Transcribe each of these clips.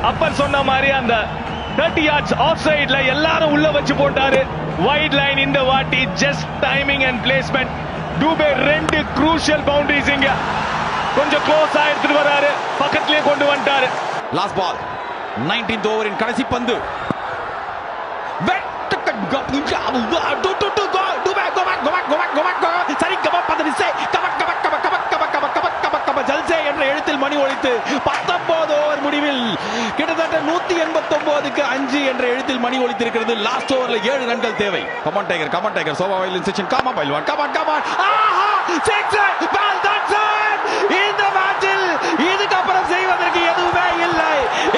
அப்பர் சொன்ன மாதிரி அந்த 30 yards ஆஃப் சைட்ல எல்லாரும் உள்ள வச்சு போட்டாரு. வைட் லைன் இந்த வாட்டி just timing and placement. Dube 2 crucial boundaries இங்க கொஞ்சம் க்ளோஸ் எடுத்துட்டு வராரு, பக்கத்திலே கொண்டு வந்துட்டாரு. லாஸ்ட் பால் 19th ஓவரின் கடைசி பந்து. எழுத்தில் மணி ஒலித்து 19 ஓவர் முடிவில் கிட்டத்தட்ட 189க்கு 5 என்ற எழுத்தில் மணி ஒலித்திருக்கிறது. லாஸ்ட் ஓவர்ல 7 ரன்கள் தேவை. கமான் டைகர் சோபா வைலின் செக்ஷன் கமான் பைல்வான் கமான் ஆஹா சிக்ஸர் பால் தட்சன். இந்த மேட்சில் இதுக்கு அப்புறம் செய்வதற்கு எதுவுமே இல்லை.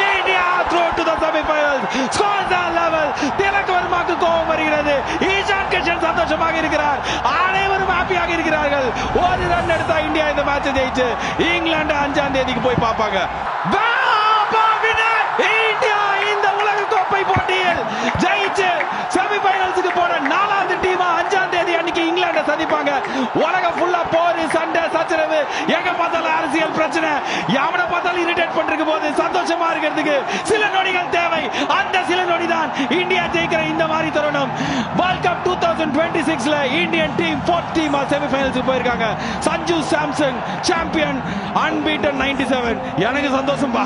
India through to the semifinals. Score level. Tilak வர்மாக்கு கோபம் வருகிறது. ஈஷான் கிஷன் சந்தோஷமாக இருக்கிறார். அனைவரும் ஹாப்பியாக இருக்கிறார்கள். ஒரு ரன் எடுத்தா இந்தியா இந்த மேட்சை ஜெயிச்சு இங்கிலாந்து 5ஆம் தேதிக்கு போய் பார்ப்பாங்க. இந்தியா இந்த உலக கோப்பை போட்டியில் ஜெயிச்சு செமிஃபைனல்ஸ்க்கு போற 4வது டீமா 5ஆம் தேதி அன்னைக்கு இங்கிலாந்தை சந்திப்பாங்க. உலகம் ஃபுல்லா போர், சண்டை, சச்சரவு, எங்க பார்த்தாலும் அரசியல் பிரச்சனை, எவனை பார்த்தாலும் இரிட்டேட் பண்றதுக்கு போது சந்தோஷமா இருக்கிறதுக்கு சில நொடிகள் தேவை. அந்த சில நொடி தான் இந்தியா ஜெயிக்கிற இந்த மாதிரி தருணம். வேர்ல்ட் கப் 2026ல இந்தியன் டீம் 4th டீமா செமிஃபைனல்ஸ்க்கு போயிருக்காங்க. Sanju Samson champion, unbeaten 97. எனக்கு சந்தோஷம் பா.